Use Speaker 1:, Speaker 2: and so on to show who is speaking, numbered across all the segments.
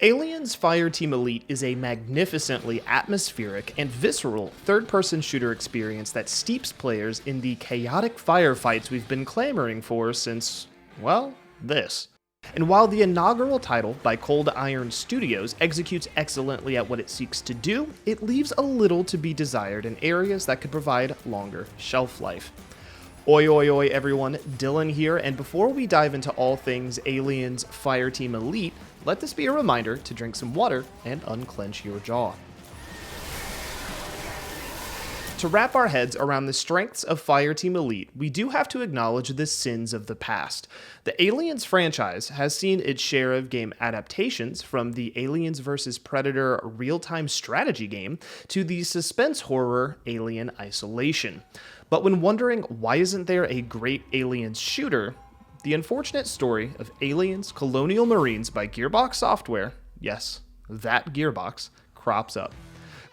Speaker 1: Aliens Fireteam Elite is a magnificently atmospheric and visceral third-person shooter experience that steeps players in the chaotic firefights we've been clamoring for since, well, this. And while the inaugural title by Cold Iron Studios executes excellently at what it seeks to do, it leaves a little to be desired in areas that could provide longer shelf life. Oi oi oi everyone, Dylan here, and before we dive into all things Aliens Fireteam Elite, let this be a reminder to drink some water and unclench your jaw. To wrap our heads around the strengths of Fireteam Elite, we do have to acknowledge the sins of the past. The Aliens franchise has seen its share of game adaptations, from the Aliens vs. Predator real-time strategy game to the suspense horror Alien Isolation. But when wondering why isn't there a great Aliens shooter, the unfortunate story of Aliens Colonial Marines by Gearbox Software, yes, that Gearbox, crops up.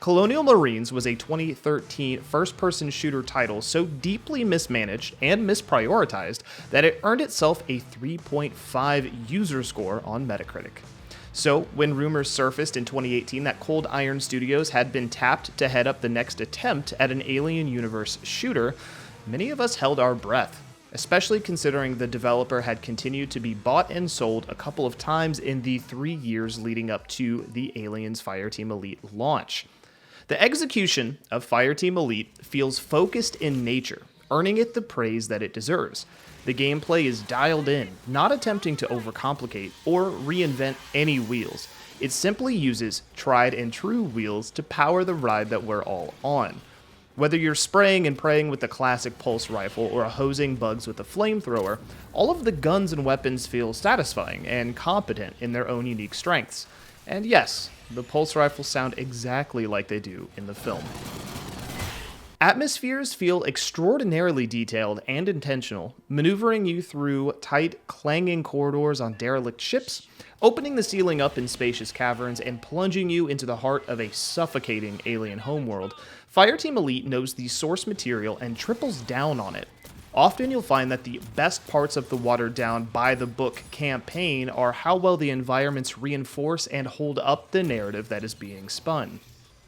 Speaker 1: Colonial Marines was a 2013 first-person shooter title so deeply mismanaged and misprioritized that it earned itself a 3.5 user score on Metacritic. So, when rumors surfaced in 2018 that Cold Iron Studios had been tapped to head up the next attempt at an Alien Universe shooter, many of us held our breath, especially considering the developer had continued to be bought and sold a couple of times in the 3 years leading up to the Aliens Fireteam Elite launch. The execution of Fireteam Elite feels focused in nature, earning it the praise that it deserves. The gameplay is dialed in, not attempting to overcomplicate or reinvent any wheels. It simply uses tried and true wheels to power the ride that we're all on. Whether you're spraying and praying with the classic pulse rifle or hosing bugs with a flamethrower, all of the guns and weapons feel satisfying and competent in their own unique strengths. And yes, the pulse rifles sound exactly like they do in the film. Atmospheres feel extraordinarily detailed and intentional, maneuvering you through tight, clanging corridors on derelict ships, opening the ceiling up in spacious caverns, and plunging you into the heart of a suffocating alien homeworld. Fireteam Elite knows the source material and triples down on it. Often you'll find that the best parts of the watered-down by-the-book campaign are how well the environments reinforce and hold up the narrative that is being spun.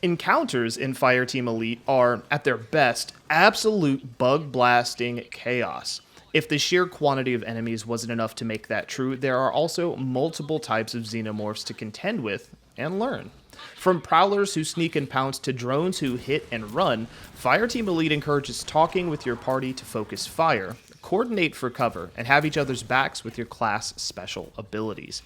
Speaker 1: Encounters in Fireteam Elite are, at their best, absolute bug-blasting chaos. If the sheer quantity of enemies wasn't enough to make that true, there are also multiple types of xenomorphs to contend with and learn. From prowlers who sneak and pounce to drones who hit and run, Fireteam Elite encourages talking with your party to focus fire, coordinate for cover, and have each other's backs with your class special abilities.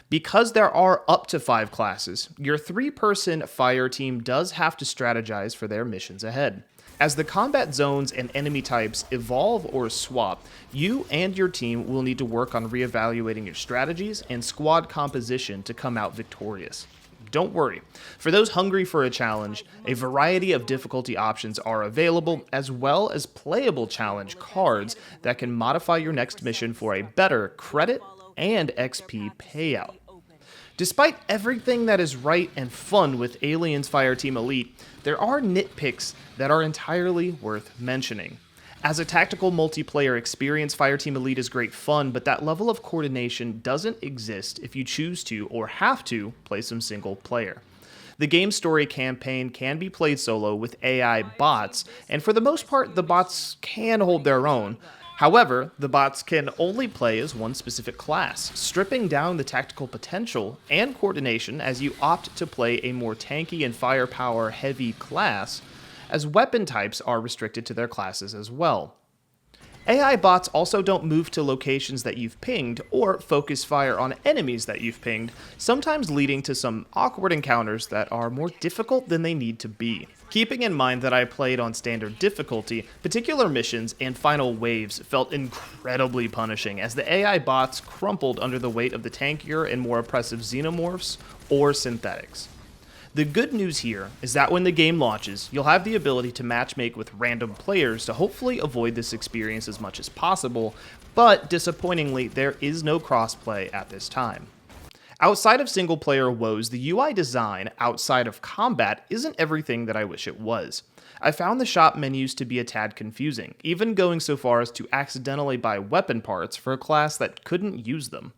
Speaker 1: Because there are up to 5 classes, your 3-person fire team does have to strategize for their missions ahead. As the combat zones and enemy types evolve or swap, you and your team will need to work on reevaluating your strategies and squad composition to come out victorious. Don't worry, for those hungry for a challenge, a variety of difficulty options are available, as well as playable challenge cards that can modify your next mission for a better credit and XP payout. Despite everything that is right and fun with Aliens Fireteam Elite, there are nitpicks that are entirely worth mentioning. As a tactical multiplayer experience, Fireteam Elite is great fun, but that level of coordination doesn't exist if you choose to or have to play some single player. The game story campaign can be played solo with AI bots, and for the most part, the bots can hold their own. However, the bots can only play as one specific class, stripping down the tactical potential and coordination as you opt to play a more tanky and firepower heavy class, as weapon types are restricted to their classes as well. AI bots also don't move to locations that you've pinged or focus fire on enemies that you've pinged, sometimes leading to some awkward encounters that are more difficult than they need to be. Keeping in mind that I played on standard difficulty, particular missions and final waves felt incredibly punishing as the AI bots crumpled under the weight of the tankier and more oppressive xenomorphs or synthetics. The good news here is that when the game launches, you'll have the ability to matchmake with random players to hopefully avoid this experience as much as possible, but disappointingly, there is no crossplay at this time. Outside of single-player woes, the UI design outside of combat isn't everything that I wish it was. I found the shop menus to be a tad confusing, even going so far as to accidentally buy weapon parts for a class that couldn't use them.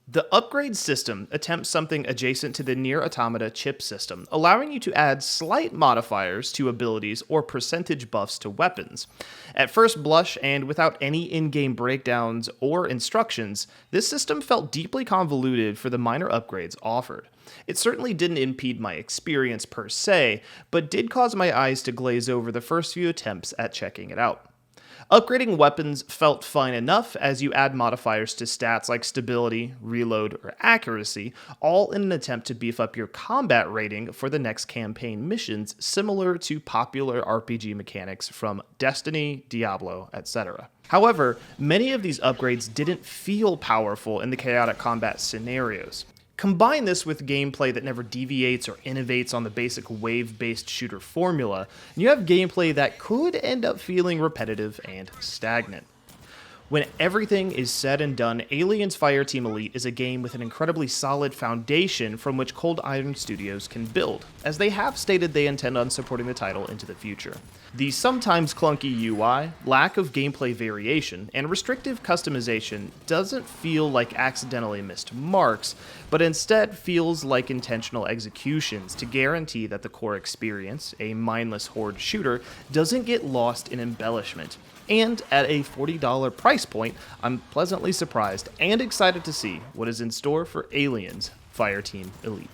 Speaker 1: The upgrade system attempts something adjacent to the Nier Automata chip system, allowing you to add slight modifiers to abilities or percentage buffs to weapons. At first blush, and without any in-game breakdowns or instructions, this system felt deeply convoluted for the minor upgrades offered. It certainly didn't impede my experience per se, but did cause my eyes to glaze over the first few attempts at checking it out. Upgrading weapons felt fine enough as you add modifiers to stats like stability, reload, or accuracy, all in an attempt to beef up your combat rating for the next campaign missions, similar to popular RPG mechanics from Destiny, Diablo, etc. However, many of these upgrades didn't feel powerful in the chaotic combat scenarios. Combine this with gameplay that never deviates or innovates on the basic wave-based shooter formula, and you have gameplay that could end up feeling repetitive and stagnant. When everything is said and done, Aliens Fireteam Elite is a game with an incredibly solid foundation from which Cold Iron Studios can build, as they have stated they intend on supporting the title into the future. The sometimes clunky UI, lack of gameplay variation, and restrictive customization doesn't feel like accidentally missed marks, but instead feels like intentional executions to guarantee that the core experience, a mindless horde shooter, doesn't get lost in embellishment. And at a $40 price point, I'm pleasantly surprised and excited to see what is in store for Aliens Fireteam Elite.